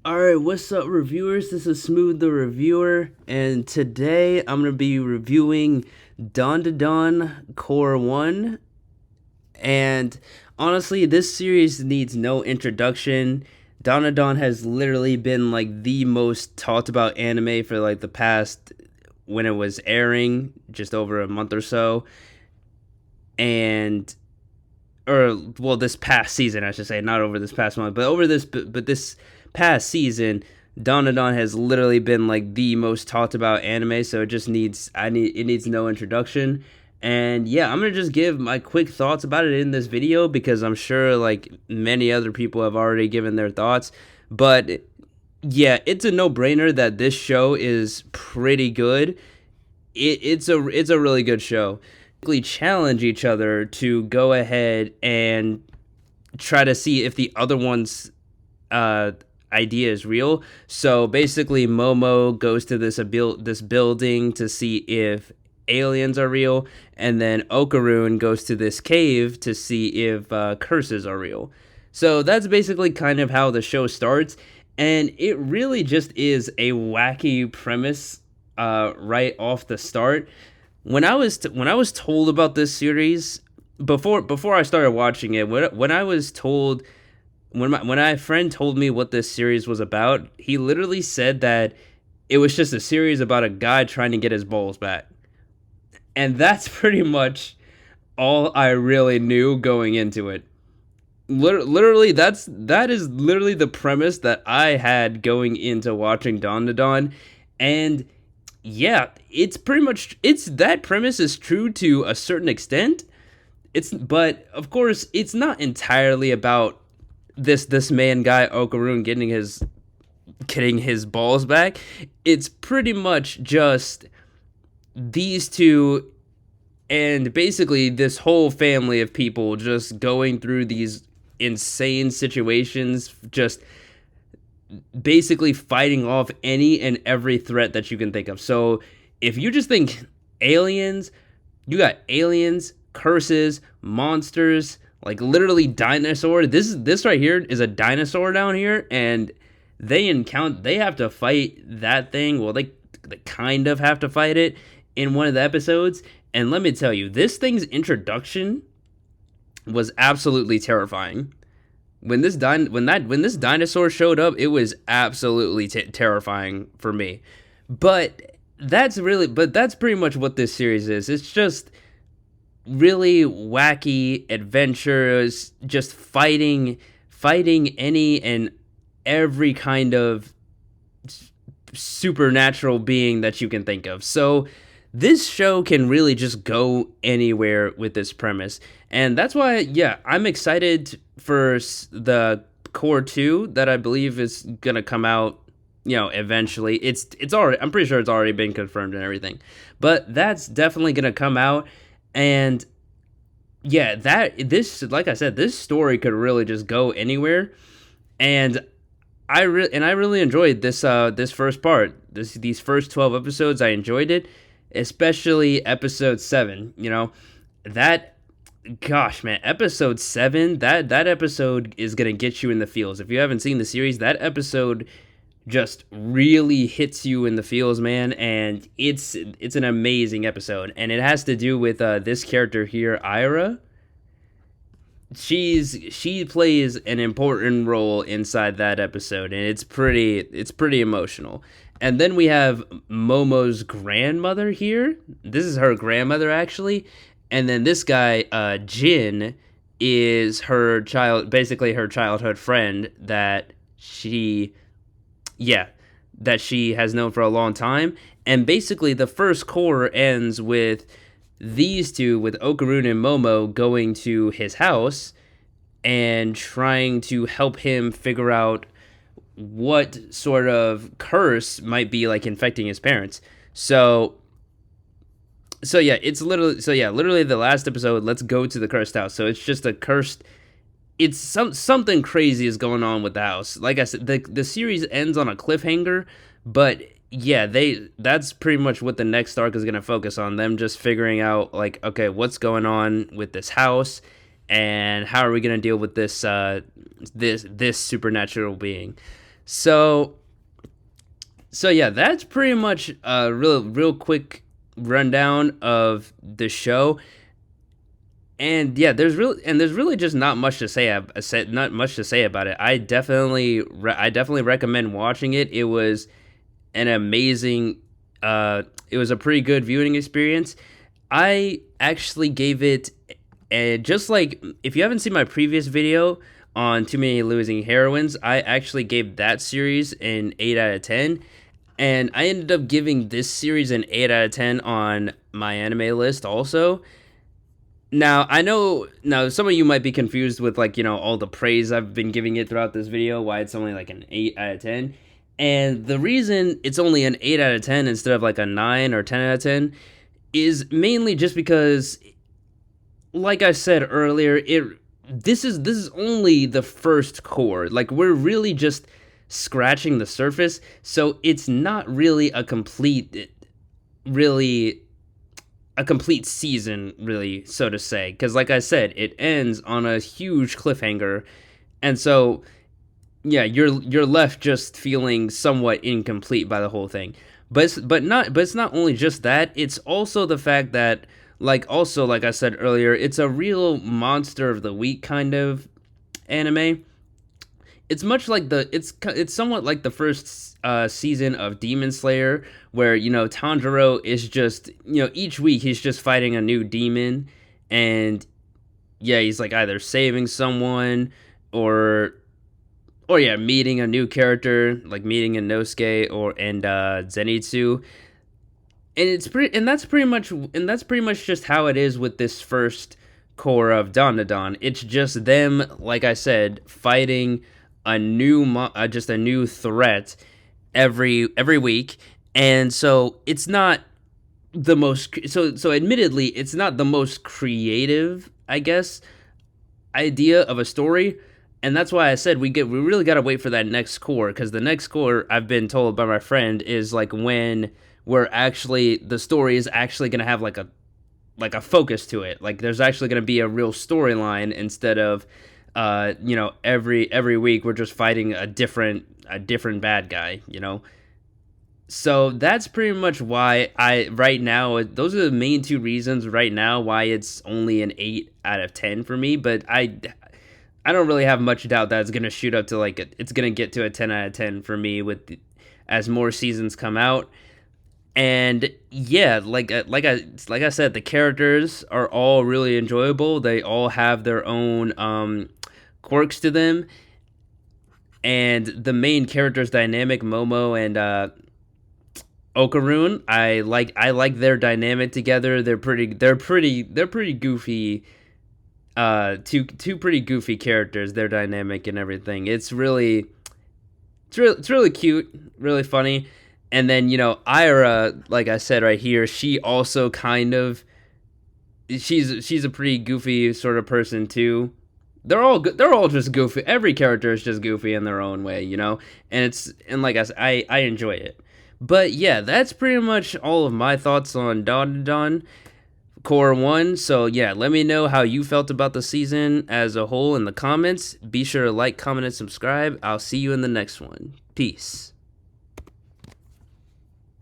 Alright, what's up, reviewers? This is Smooth the Reviewer, and today I'm going to be reviewing Dawn to Dawn Core 1. And honestly, this series needs no introduction. Dawn to Dawn has literally been like the most talked about anime for like the past, when it was airing, just over a month or so. And or well, this past season, I should say, not over this past month, but over this past season, Dawn to Dawn has literally been like the most talked about anime. So it needs no introduction. And yeah, I'm gonna just give my quick thoughts about it in this video because I'm sure like many other people have already given their thoughts. But yeah, it's a no brainer that this show is pretty good. It's a really good show. Challenge each other to go ahead and try to see if the other one's uh, idea is real. So basically, Momo goes to this building to see if aliens are real, and then Okarun goes to this cave to see if curses are real. So that's basically kind of how the show starts, and it really just is a wacky premise right off the start. When I was told about this series before I started watching it, when I was told when my friend told me what this series was about, he literally said that it was just a series about a guy trying to get his balls back. And that's pretty much all I really knew going into it. Literally, that is literally the premise that I had going into watching Dawn to Dawn. And yeah, it's pretty much it's that premise is true to a certain extent. But of course it's not entirely about this man guy Okarun getting his balls back. It's pretty much just these two and basically this whole family of people just going through these insane situations, just basically fighting off any and every threat that you can think of. So if you just think aliens, you got aliens, curses, monsters, like literally dinosaur. This right here is a dinosaur down here, and they have to fight that thing. Well, they kind of have to fight it in one of the episodes. And let me tell you, this thing's introduction was absolutely terrifying. When this dinosaur showed up, it was absolutely terrifying for me. But that's pretty much what this series is. It's just really wacky adventures, just fighting any and every kind of supernatural being that you can think of. So this show can really just go anywhere with this premise. And that's why, yeah, I'm excited for the Core 2 that I believe is going to come out, eventually. It's already, I'm pretty sure it's already been confirmed and everything. But that's definitely going to come out. And yeah, like I said, this story could really just go anywhere. And I really enjoyed this first part. These first 12 episodes, I enjoyed it, especially episode 7, That gosh, man, episode 7, that episode is going to get you in the feels. If you haven't seen the series, that episode just really hits you in the feels, man, and it's an amazing episode. And it has to do with this character here, Ira. She plays an important role inside that episode, and it's pretty emotional. And then we have Momo's grandmother here. This is her grandmother, actually. And then this guy, Jin, is basically her childhood friend yeah, that she has known for a long time. And basically, the first core ends with these two, with Okarun and Momo, going to his house and trying to help him figure out what sort of curse might be like infecting his parents. So yeah, literally the last episode. Let's go to the cursed house. So it's just a cursed. It's something crazy is going on with the house. Like I said, the series ends on a cliffhanger, but yeah, that's pretty much what the next arc is going to focus on. Them just figuring out like, okay, what's going on with this house, and how are we going to deal with this supernatural being. So so yeah, that's pretty much a real quick rundown of the show. And yeah, there's really just not much to say. Not much to say about it. I definitely recommend watching it. It was an amazing. It was a pretty good viewing experience. I actually gave it, just like if you haven't seen my previous video on Too Many Losing Heroines, I actually gave that series an 8 out of 10, and I ended up giving this series an 8 out of 10 on my anime list also. Now, I know now some of you might be confused with like, all the praise I've been giving it throughout this video, why it's only like an 8 out of 10. And the reason it's only an 8 out of 10 instead of like a 9 or 10 out of 10 is mainly just because, like I said earlier, this is only the first core. Like, we're really just scratching the surface, so it's not really really a complete season, really, so to say. Because, like I said, it ends on a huge cliffhanger, and so yeah, you're left just feeling somewhat incomplete by the whole thing. But it's not only just that. It's also the fact that, like I said earlier, it's a real monster of the week kind of anime. It's much like it's somewhat like the first season of Demon Slayer, where Tanjiro is just, each week he's just fighting a new demon, and yeah, he's like either saving someone or yeah, meeting a new character, like meeting Inosuke and Zenitsu. And that's pretty much just how it is with this first core of Dandadan. It's just them, like I said, fighting just a new threat every week. And so it's not the most so admittedly, it's not the most creative, I guess, idea of a story. And that's why I said we really got to wait for that next core, because the next core, I've been told by my friend, is like when the story is actually going to have like a focus to it. Like, there's actually going to be a real storyline, instead of every week we're just fighting a different bad guy. So that's pretty much why right now, those are the main two reasons right now why it's only an 8 out of 10 for me. But I don't really have much doubt that it's gonna shoot up to it's gonna get to a 10 out of 10 for me as more seasons come out. And yeah, like I said, the characters are all really enjoyable. They all have their own quirks to them, and the main characters dynamic, Momo and Okarun, I like their dynamic together. They're pretty goofy. Two pretty goofy characters, their dynamic and everything. It's really cute, really funny. And then, Ira, like I said right here, she also kind of she's a pretty goofy sort of person too. They're all just goofy. Every character is just goofy in their own way. And like I said, I enjoy it. But yeah, that's pretty much all of my thoughts on Don Core 1. So yeah, let me know how you felt about the season as a whole in the comments. Be sure to like, comment, and subscribe. I'll see you in the next one. Peace.